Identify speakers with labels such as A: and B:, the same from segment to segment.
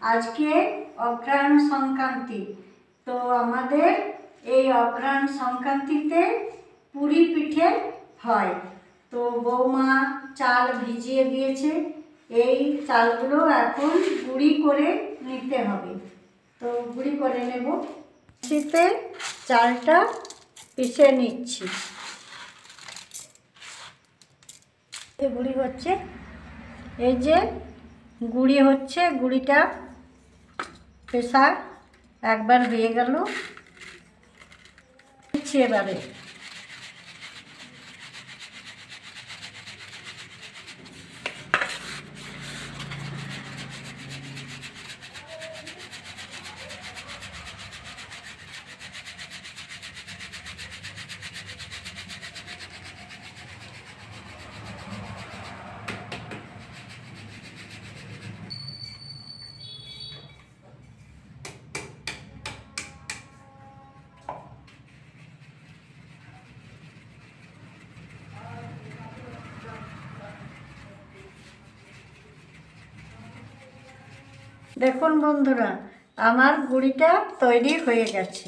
A: আজকে অগ্রহায়ণ সংক্রান্তি। তো আমাদের এই অগ্রহায়ণ সংক্রান্তিতে পুরি পিঠে হয়। তো বৌমা চাল ভিজিয়ে দিয়েছে, এই চালগুলো এখন গুঁড়ি করে নিতে হবে। তো গুঁড়ি করে নেব। মিক্সিতে চালটা পিষে নিচ্ছি। গুঁড়ি হচ্ছে, এই যে গুঁড়ি হচ্ছে, গুঁড়িটা পেশা একবার হয়ে গেল। এবারে দেখুন বন্ধুরা, আমার গুঁড়িটা তৈরি হয়ে গেছে।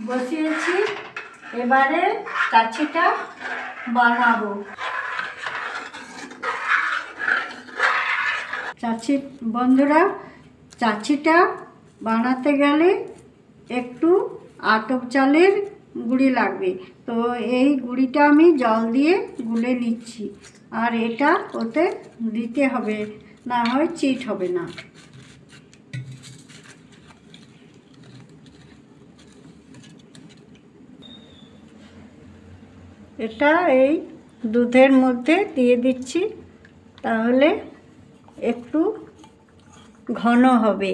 A: বসিয়েছি, এবারে চাচিটা বানাবো। বন্ধুরা, চাচিটা বানাতে গেলে একটু আতপ চালের গুঁড়ি লাগবে। তো এই গুঁড়িটা আমি জল দিয়ে গুলে নিচ্ছি, আর এটা ওতে দিতে হবে, না হয় চিট হবে না। এটা এই দুধের মধ্যে দিয়ে দিচ্ছি, তাহলে একটু ঘন হবে।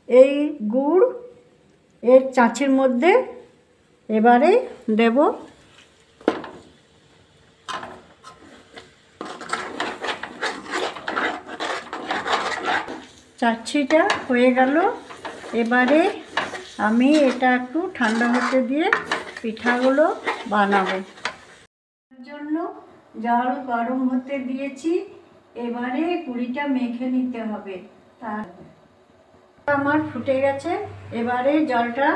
A: এই গুড় এর চাঁচির মধ্যে এবারে দেব। চাচ্ছিটা হয়ে গেল। এবারে আমি এটা একটু ঠান্ডা হতে দিয়ে পিঠাগুলো বানাবো। এর জন্য জল গরম হতে দিয়েছি, এবারে গুঁড়িটা মেখে নিতে হবে। তার আমার ফুটে গেছে, এবারে জলটা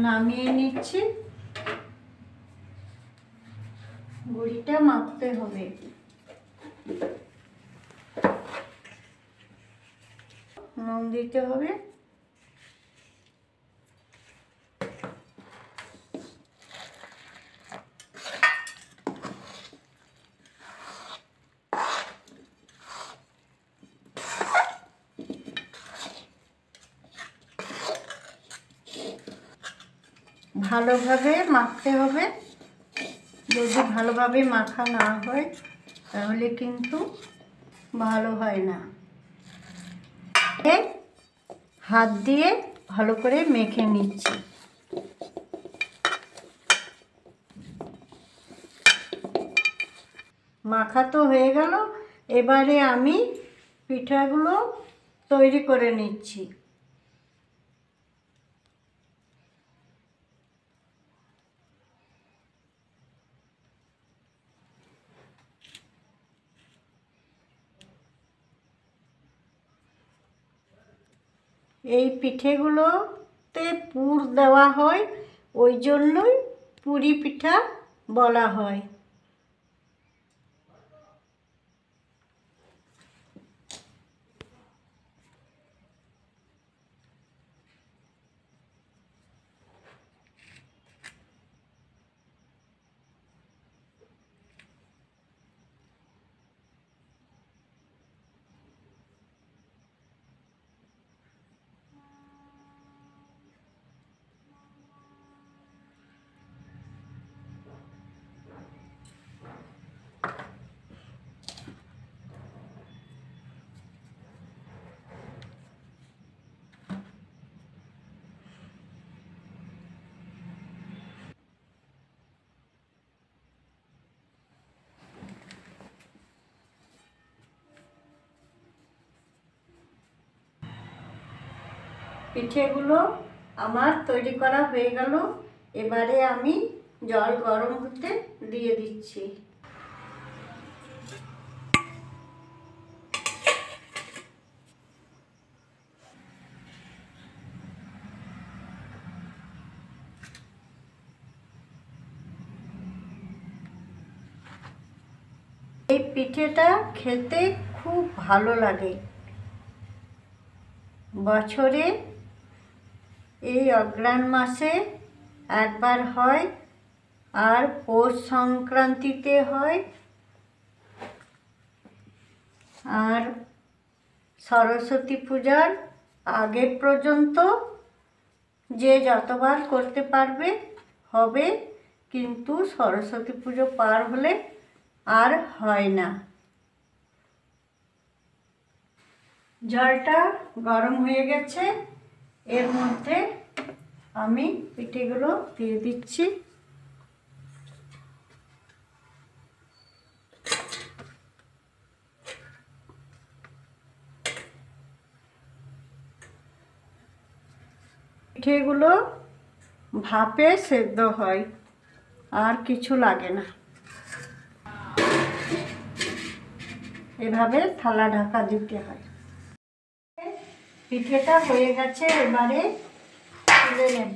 A: নামিয়ে নিচ্ছি। গুঁড়িটা মাখতে হবে। নুন দিতে হবে। ভালোভাবে মাখতে হবে। যদি ভালোভাবে মাখা না হয় তাহলে কিন্তু ভালো হয় না। হাত দিয়ে ভালো করে মেখে নিচ্ছি। মাখা তো হয়ে গেল, এবারে আমি পিঠাগুলো তৈরি করে নিচ্ছি। এই পিঠেগুলোতে পুর দেওয়া হয়, ওই জন্যই পুরি পিঠা বলা হয়। পিঠেগুলো আমার তৈরি করা হয়ে গেল। এবারে আমি জল গরম হতে দিয়ে দিচ্ছি। এই পিঠেটা খেতে খুব ভালো লাগে। বছরে এই অগ্রহায়ণ মাসে একবার হয়, আর পৌষ সংক্রান্তিতে হয়, আর সরস্বতী পূজার আগে পর্যন্ত যে যতবার করতে পারবে হবে, কিন্তু সরস্বতী পুজো পার হলে আর হয় না। জলটা গরম হয়ে গেছে, এর মধ্যে আমি পিঠেগুলো দিয়ে দিচ্ছি। পিঠেগুলো ভাপে সেদ্ধ হয়, আর কিছু লাগে না। এভাবে থালা ঢাকা দিতে হয়। পিঠেটা হয়ে গেছে, এবারে তুলে নেব।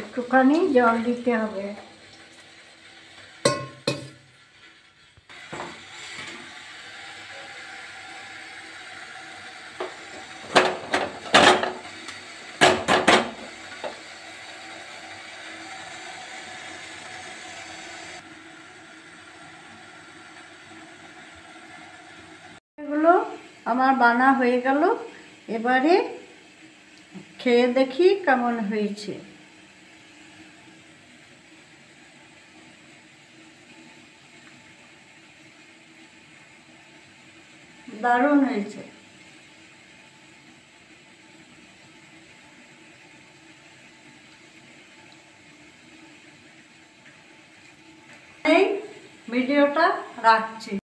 A: একটুখানি জল দিতে হবে। এগুলো আমার বানা হয়ে গেল। এবারে খেয়ে দেখি কেমন হয়েছে। দারুণ হয়েছে। এই ভিডিওটা রাখছি।